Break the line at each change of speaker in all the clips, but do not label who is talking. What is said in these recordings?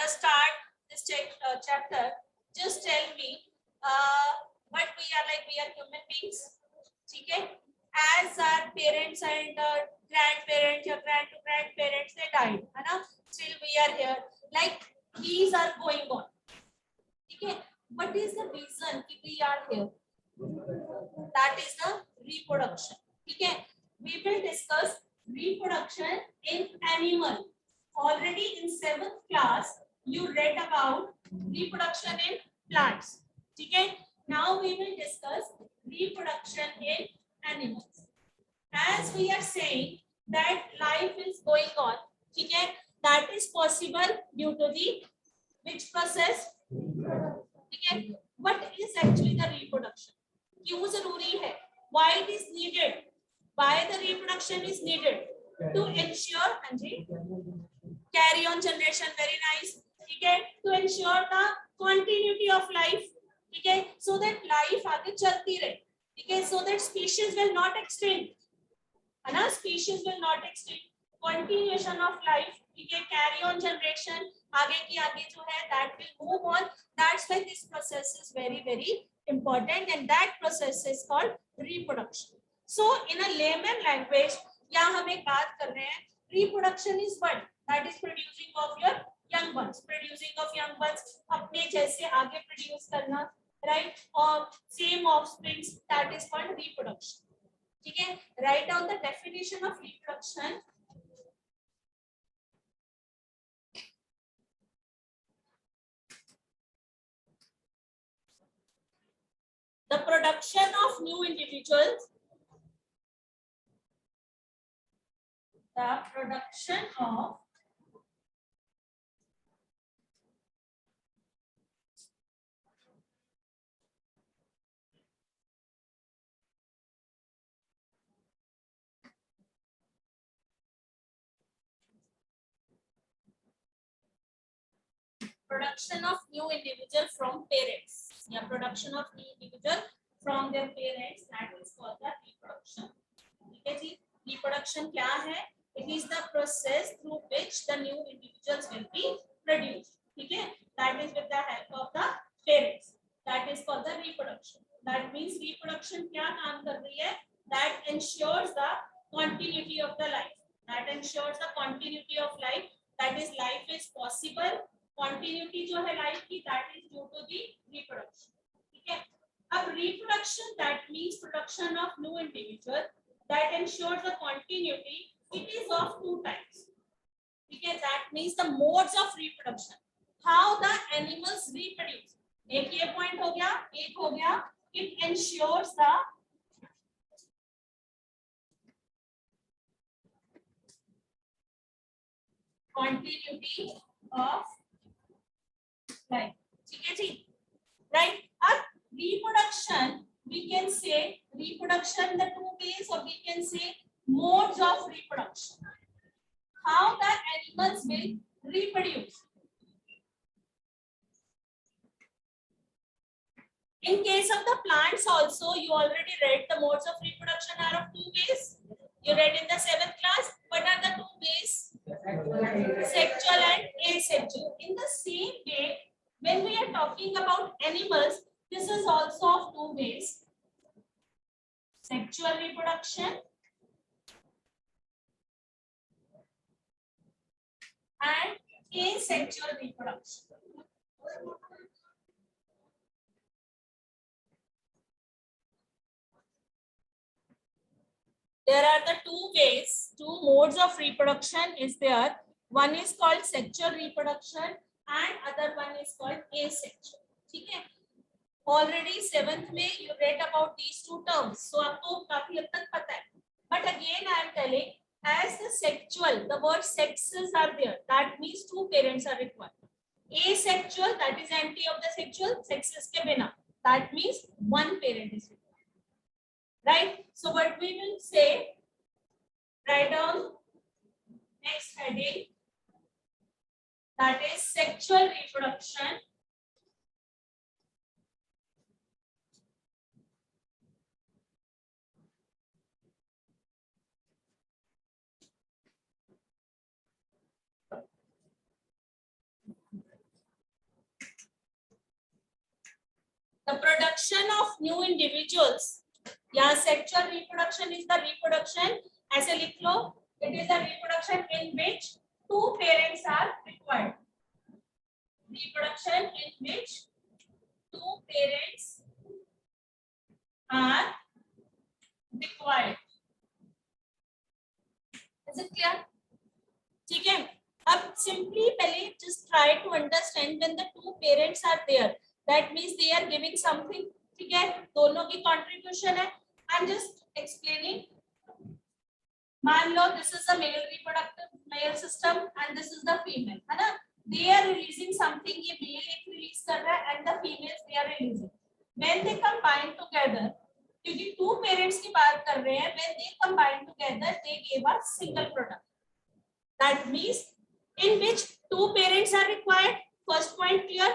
the start this chapter, just tell me what we are like. We are human beings, okay? As our parents and grandparents or grandparents they died, है ना? Still we are here. Like these are going on. Okay? What is the reason that we are here? That is the reproduction. Okay? We will discuss reproduction in animal. Already in 7th class, you read about reproduction in plants. Okay? Now we will discuss reproduction in animals. As we are saying that life is going on, okay? That is possible due to the which process? Okay? What is actually the reproduction? क्यों जरूरी है? Why it is needed? Why the reproduction is needed? To ensure, हाँ जी, carry on generation, very nice. Okay? To ensure the continuity of life. Okay? So that life आगे चलती रहे. Okay? So that species will not extinct. है ना? Species will not extinct. Continuation of life. Okay? Carry on generation. आगे की आगे जो है that will move on. That's why this process is very very important, and that process is called reproduction. So in a layman language, यहाँ हम एक बात कर रहे हैं. Reproduction is what? That is producing of your young ones. Producing of young ones. अपने जैसे आगे produce करना, right? Or same offsprings. That is called reproduction. ठीक है? Write down the definition of reproduction. The production of new individuals. The production of new individual from parents. Yeah, production of new individual from their parents. That is called the reproduction. ठीक है जी? Reproduction क्या है? It is the process through which the new individuals will be produced. ठीक है? That is with the help of the parents. That is called the reproduction. That means reproduction क्या काम कर रही है? That ensures the continuity of the life. That ensures the continuity of life. That is, life is possible. Continuity जो है life की, that is due to the reproduction. ठीक है? अब reproduction, that means production of new individual that ensures the continuity. It is of two types. ठीक है? That means the modes of reproduction. How the animals reproduce. एक ये point हो गया, एक हो गया. It ensures the continuity of life. ठीक है जी? Right? अब reproduction, we can say reproduction the two ways, or we can say modes of reproduction. How the animals will reproduce. In case of the plants also, you already read the modes of reproduction are of two ways. You read in the 7th class. What are the two ways? Sexual and asexual. In the same way, when we are talking about animals, this is also of two ways. Sexual reproduction and asexual reproduction. There are the two ways, two modes of reproduction is there. One is called sexual reproduction and other one is called asexual. ठीक है? Already 7th में you read about these two terms, so आपको काफी हद तक पता है. But again I am telling, as the sexual, the word sexes are there. That means two parents are required. Asexual, that is anti of the sexual, sexes के बिना. That means one parent is required. Right? So what we will say, write down next heading, that is sexual reproduction. reproduction of new individuals. यहाँ sexual reproduction is the reproduction, ऐसे लिख लो, it is the reproduction in which two parents are required. Reproduction in which two parents are required. Is it clear? ठीक है. अब simply पहले just try to understand when the two parents are there. That means they are giving something. ठीक है. दोनों की contribution है. I'm just explaining. मान लो this is the male reproductive male system and this is the female, है ना? They are releasing something. ये male एक release कर रहा है and the females they are releasing. When they combine together, क्योंकि two parents की बात कर रहे हैं, when they combine together, they give a single product. That means in which two parents are required. First point clear.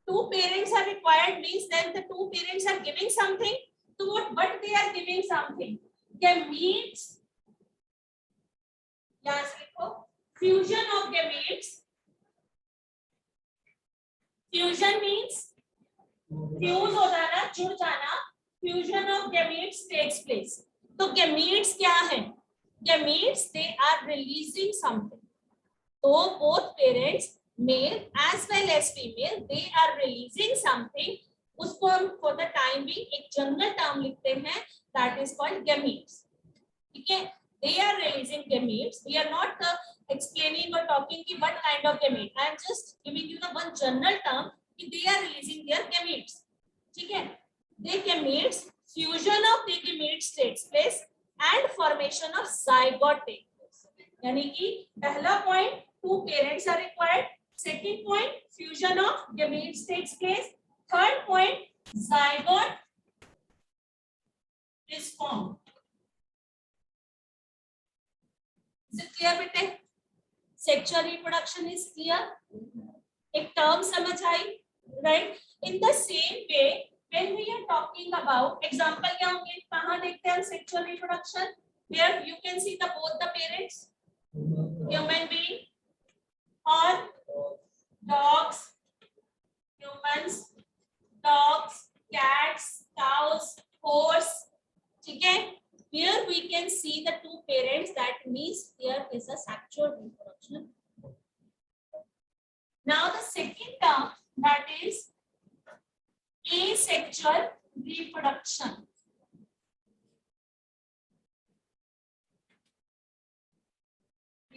Two parents are required means then the two parents are giving something. So what they are giving something? Gametes. यहाँ से लिखो. Fusion of gametes. Fusion means fuse हो जाना, जुड़ जाना. Fusion of gametes takes place. तो gametes क्या है? Gametes they are releasing something. So both parents, male as well as female, they are releasing something. उसको हम for the time being एक general term लिखते हैं, that is called gametes. ठीक है? They are releasing gametes. We are not explaining or talking कि what kind of gamete. I am just giving you the one general term कि they are releasing their gametes. ठीक है? The gametes, fusion of the gametes takes place and formation of zygote takes place. यानी कि पहला point two parents are required. Second point, fusion of gametes takes place. Third point, zygote is formed. Is it clear, बेटे? Sexual reproduction is clear. एक term समझ आई, right? In the same way, when we are talking about example क्या होंगे? कहाँ देखते हैं sexual reproduction? Where you can see the both the parents, human being or dogs, humans, dogs, cats, cows, horse. ठीक है? Here we can see the two parents. That means there is a sexual reproduction. Now the second term, that is asexual reproduction.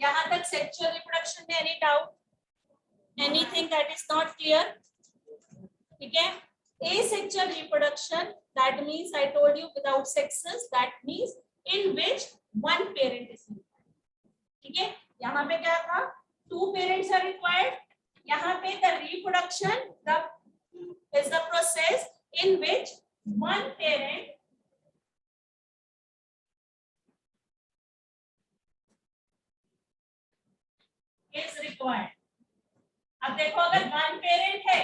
यहाँ तक sexual reproduction में any doubt? Anything that is not clear? ठीक है? Asexual reproduction, that means I told you without sexes, that means in which one parent is required. ठीक है? यहाँ पे क्या था? Two parents are required. यहाँ पे the reproduction is the process in which one parent is required. अब देखो अगर one parent है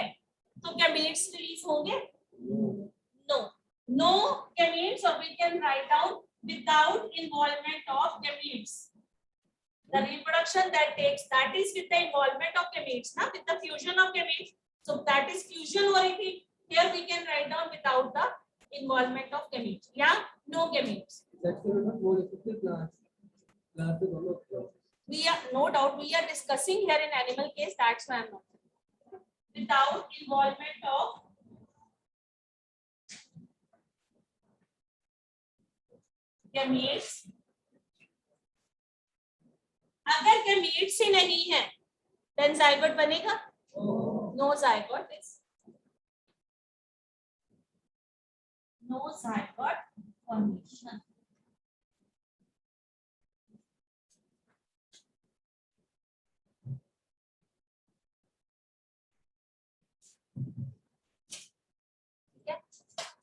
तो gametes release होंगे? No. No gametes, or we can write down without involvement of gametes. The reproduction that takes, that is with the involvement of gametes, ना? With the fusion of gametes. So that is fusion हो रही थी. Here we can write down without the involvement of gametes. Yeah, no gametes. We are no doubt we are discussing here in animal case. That's why I'm not. Without involvement of gametes. अगर gametes ही नहीं है, then zygote बनेगा? No zygote is. No zygote formation.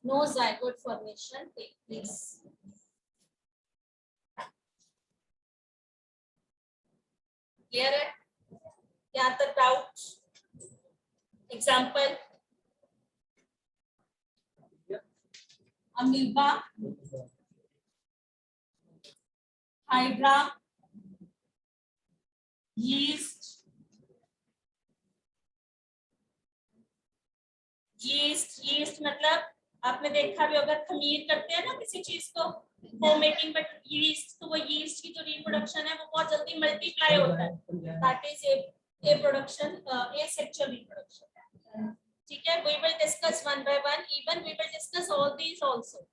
No zygote formation take place. Clear है? यहाँ तक doubt? Example. Amoeba, Hydra, yeast, yeast मतलब आपने देखा भी अगर खमीर करते हैं ना किसी चीज को होम मेकिंग, बट यीस्ट, तो वो यीस्ट की जो रिप्रोडक्शन है वो बहुत जल्दी मल्टीप्लाई होता है, that is a production, asexual reproduction. ठीक है, we will discuss one by one, even we will discuss all these also,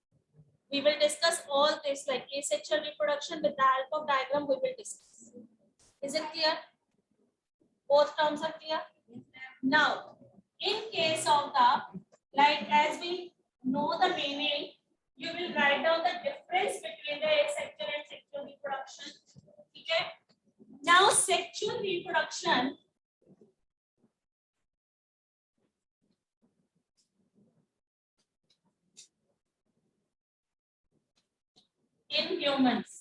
we will discuss all this like asexual reproduction with the help of diagram we will discuss. Is it clear? Both terms are clear. Now in case of the, like as we know the meaning, you will write down the difference between the asexual and sexual reproduction. Okay, now sexual reproduction in humans,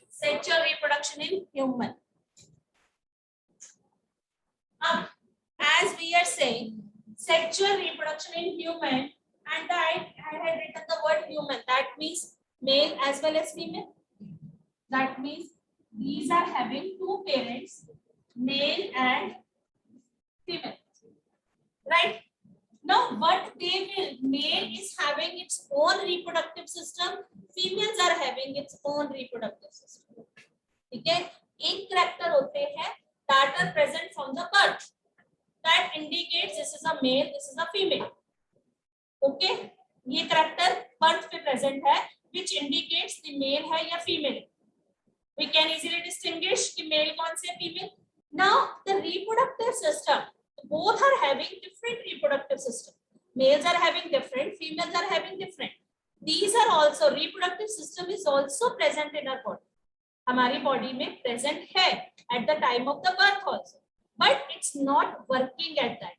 sexual reproduction in human. As we are saying sexual reproduction in human, and I had written the word human, that means male as well as female, that means these are having two parents, male and female, right? Now what they will, male is having its own reproductive system, females are having its own reproductive system. ठीक है, एक character होते हैं that are present from the birth, that indicates this is a male, this is a female. Okay, ये character birth पे present है which indicates the male है या female. We can easily distinguish कि male कौन से female. Now the reproductive system, both are having different reproductive system. Males are having different, females are having different. These are also, reproductive system is also present in our body. हमारी body में present है at the time of the birth also, but it's not working at that.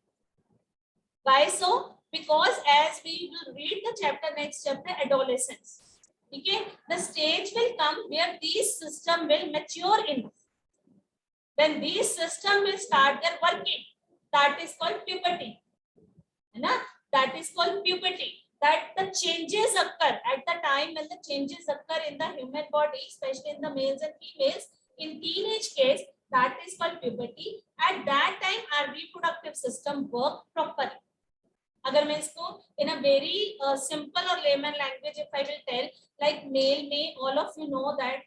Why so? Because as we will read the chapter, next chapter, adolescence, okay, the stage will come where these system will mature enough. When these system will start their working, that is called puberty, है ना? That is called puberty. That the changes occur at the time when the changes occur in the human body, especially in the males and females. In teenage case, that is called puberty. At that time, our reproductive system work properly. अगर मैं इसको in a very simple or layman language, if I will tell, like male में all of you know that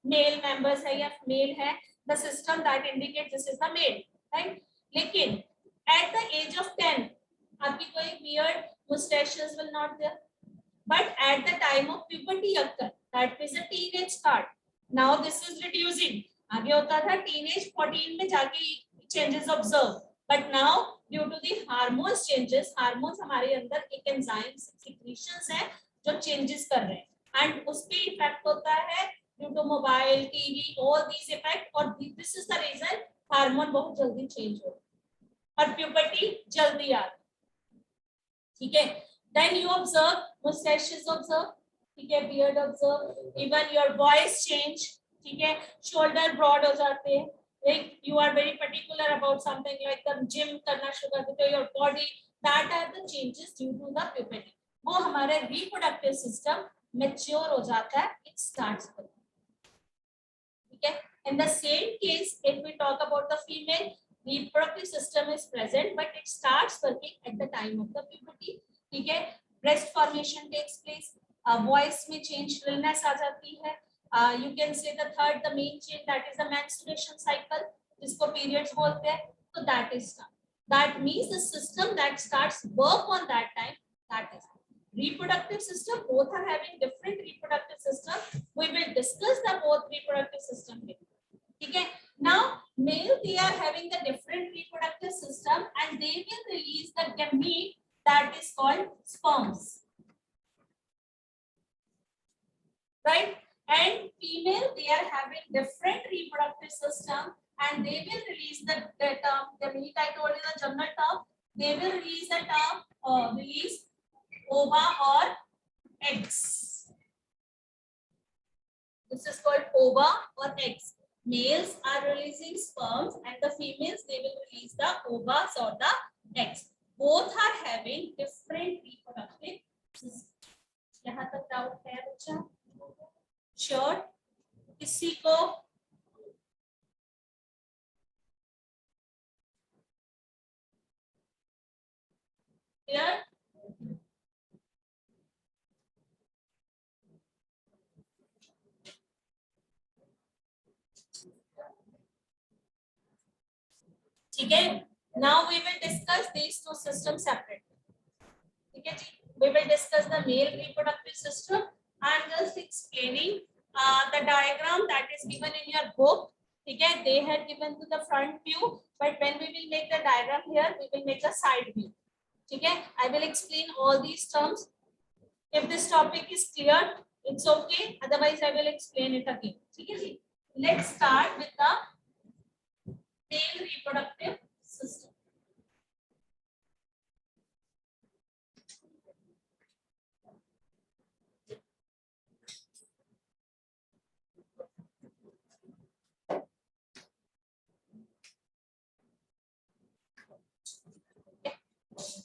male members है या male है, the system that indicates this is the male, right? लेकिन at the age of 10, आपकी कोई beard, mustaches will not there, but at the time of puberty occur, that is a teenage start. Now this is reducing. आगे होता था teenage 14 में जाके changes observe, but now due to the hormones changes, hormones हमारे अंदर एक enzymes secretions है जो changes कर रहे हैं, and उस पे effect होता है due to mobile, TV, all these effect, और this is the reason hormone बहुत जल्दी चेंज हो और प्यूबर्टी जल्दी आती, ठीक है? Then you observe mustaches observe, ठीक है, beard observe, even your voice change, ठीक है, शोल्डर ब्रॉड हो जाते हैं, like you are very particular about something, like the gym करना शुरू कर देते हो, your body, that are the changes due to the puberty. वो हमारे रिप्रोडक्टिव सिस्टम मैच्योर हो जाता है, इट स्टार्ट्स, ठीक है? In the same case, if we talk about the female, reproductive system is present, but it starts working at the time of the puberty. ठीक है? Breast formation takes place, voice में change, shrillness आ जाती है. You can say the third, the main change, that is the menstruation cycle, जिसको periods बोलते हैं. So that is start. That means the system that starts work on that time, that is reproductive system. Both are having different reproductive system. We will discuss the both reproductive system here. Okay, now male, they are having the different reproductive system and they will release the gamete that is called sperms, right? And female, they are having different reproductive system and they will release the term gamete. I told you the general term. They will release the term release ova or eggs. This is called ova or eggs. Males are releasing sperms and the females, they will release the ovas or the eggs. Both are having different reproductive systems. यहाँ तक doubt है बच्चा? Sure? किसी को ठीक है. Now we will discuss these two systems separately. ठीक है जी. We will discuss the male reproductive system. I am just explaining the diagram that is given in your book. ठीक है. They had given to the front view, but when we will make the diagram here, we will make a side view. ठीक है. I will explain all these terms. If this topic is clear, it's okay. Otherwise, I will explain it again. ठीक है जी. Let's start with the male reproductive system.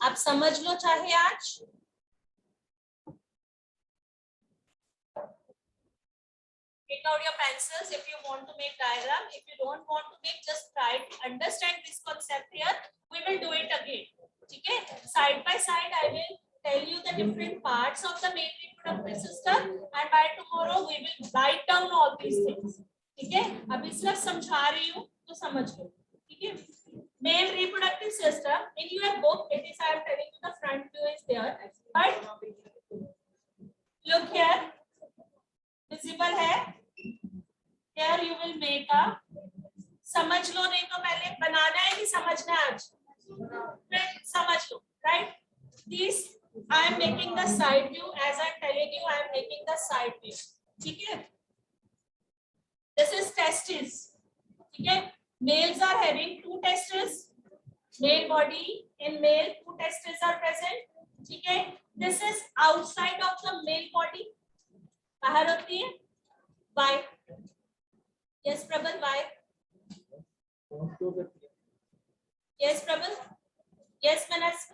आप समझ लो चाहे आज. Take out your pencils if you want to make diagram. If you don't want to make, just try to understand this concept here. We will do it again. ठीक है. Side by side, I will tell you the different parts of the male reproductive system, and by tomorrow we will write down all these things. ठीक है. अभी सिर्फ समझा रही हूँ तो समझ लो. ठीक है. Male reproductive system in your book, it is I am telling you the front view is there, but look here, visible है. Here you will make a. समझ लो नहीं तो पहले बनाना है कि समझना है आज. फिर समझ लो, right? This I am making the side view as I am telling you. I am making the side view. ठीक है. This is testes. ठीक है. Males are having 2 testes. Male body in male 2 testes are present. ठीक है. This is outside of the male body. बाहर होती है. Why? Yes, Prabal. Why? Yes, Prabal. Yes, Manas.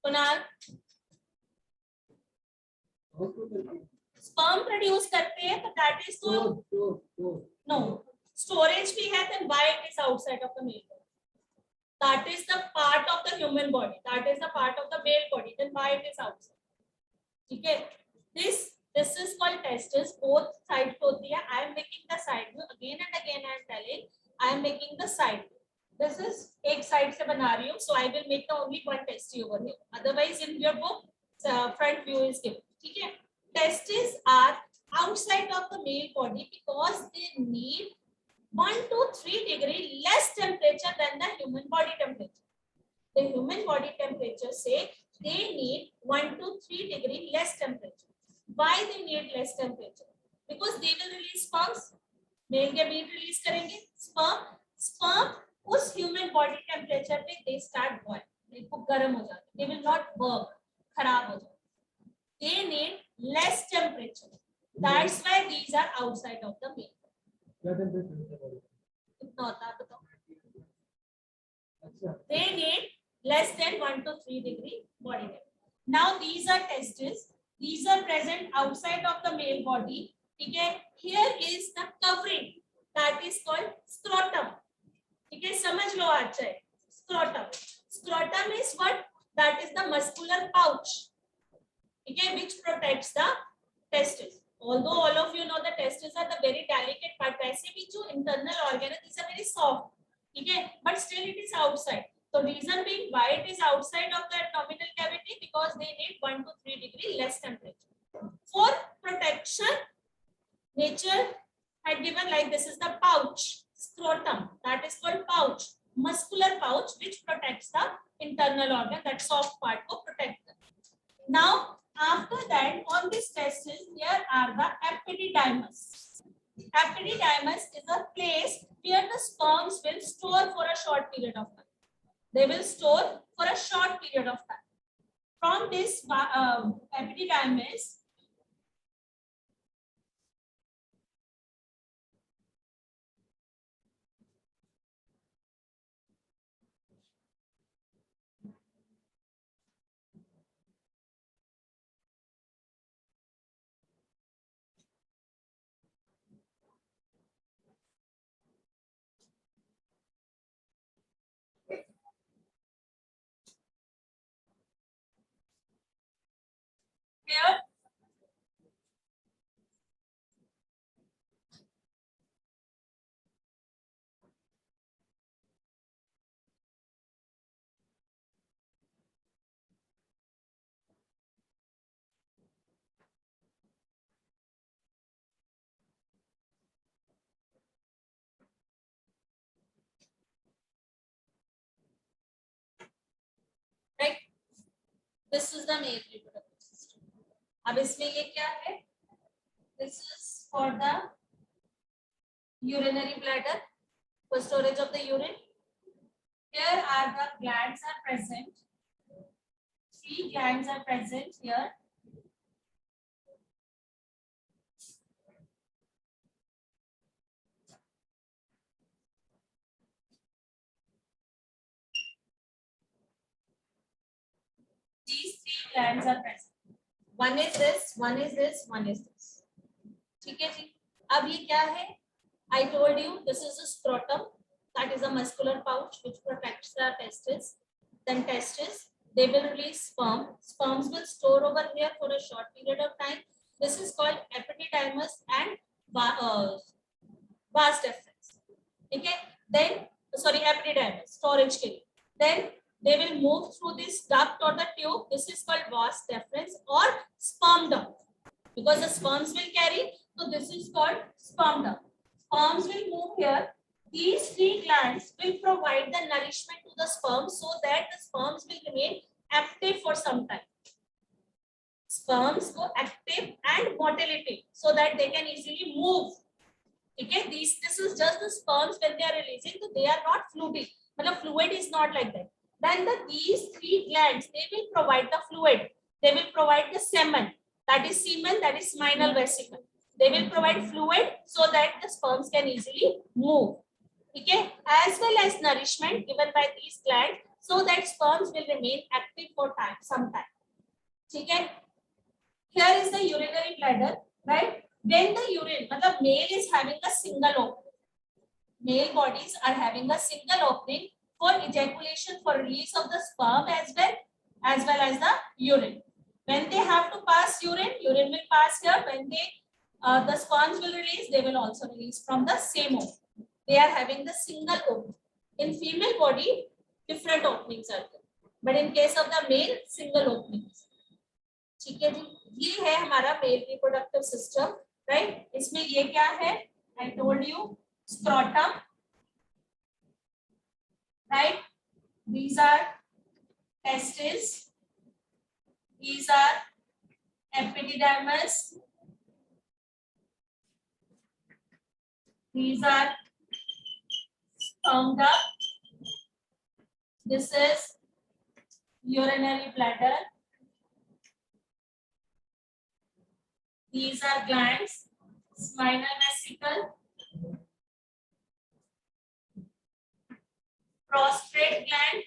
Kunal. Sperm produce करते हैं तो that is तो no storage भी है, then why it is outside of the male body? That is the part of the human body. That is the part of the male body. Then why it is outside? ठीक है. This is called testes. Both sides होती है. I am making the side view again and again. I am telling. I am making the side view. This is एक side से बना रही हूँ. So I will make the only one testis over here. Otherwise, in your book, front view is given. ठीक है. Testes are outside of the male body because they need 1 to 3 degree less temperature than the human body temperature. The human body temperature say they need 1 to 3 degree less temperature. Why they need less temperature? Because they will release sperms. Male के meat release करेंगे. Sperm उस human body temperature पे they start boil. वो गर्म हो जाते. They will not work. खराब हो जाते. They need less temperature. That's why these are outside of the male. कितना होता है बताओ? They need less than 1 to 3 degree body temperature. Now these are testes. These are present outside of the male body. ठीक है. Here is the covering that is called scrotum. ठीक है. समझ लो आज है. Scrotum. Scrotum is what? That is the muscular pouch. Okay, which protects the testes. Although all of you know the testes are the very delicate part, वैसे भी जो internal organ है, these are very soft. ठीक है. But still it is outside. So reason being why it is outside of the abdominal cavity, because they need 1 to 3 degree less temperature. For protection, nature had given like this is the pouch, scrotum, that is called pouch, muscular pouch which protects the internal organ, that soft part को protect them. Now after that, on this testis, there are the epididymis. Epididymis is a place where the sperms will store for a short period of time. They will store for a short period of time. From this epididymis, here This is the male reproductive system. अब इसमें ये क्या है? This is for the urinary bladder, for storage of the urine. Here are the glands are present. 3 glands are present here. These 3 glands are present. One is this, one is this, one is this. ठीक है जी. अब ये क्या है? I told you this is a scrotum. That is a muscular pouch which protects the testis. Then testis, they will release sperm. Sperms will store over here for a short period of time. This is called epididymis and vas deferens. Okay. Then sorry, epididymis storage के लिए. Then they will move through this duct or the tube. This is called vas deferens or sperm duct. Because the sperms will carry, so this is called sperm duct. Sperms will move here. These 3 glands will provide the nourishment to the sperm so that the sperms will remain active for some time. Sperms go active and motility so that they can easily move. Okay, this is just the sperms when they are releasing, so they are not fluid. But fluid is not like that. Then these 3 glands, they will provide the fluid. They will provide the semen. That is semen, that is seminal vesicle. They will provide fluid so that the sperms can easily move. Okay, as well as nourishment given by these glands so that sperms will remain active for some time. Okay, here is the urinary bladder, right? When the urine, male is having a single opening. Male bodies are having a single opening for ejaculation, for release of the sperm as well as the urine. When they have to pass urine, urine will pass here. When the sperms will release, they will also release from the same opening. They are having the single opening. In female body, different openings are there. But in case of the male, single openings. ठीक है जी, ये है हमारा male reproductive system, right. इसमें ये क्या है? I told you scrotum, right? These are testes. These are epididymis. These are sperm duct. This is urinary bladder. These are glands, seminal vesicle, prostate gland,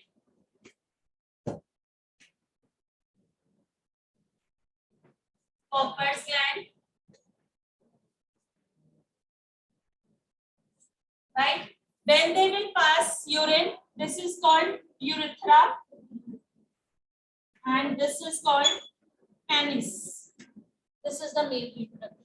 Copper's gland, right? When they will pass urine, this is called urethra, and this is called penis. This is the male reproductive.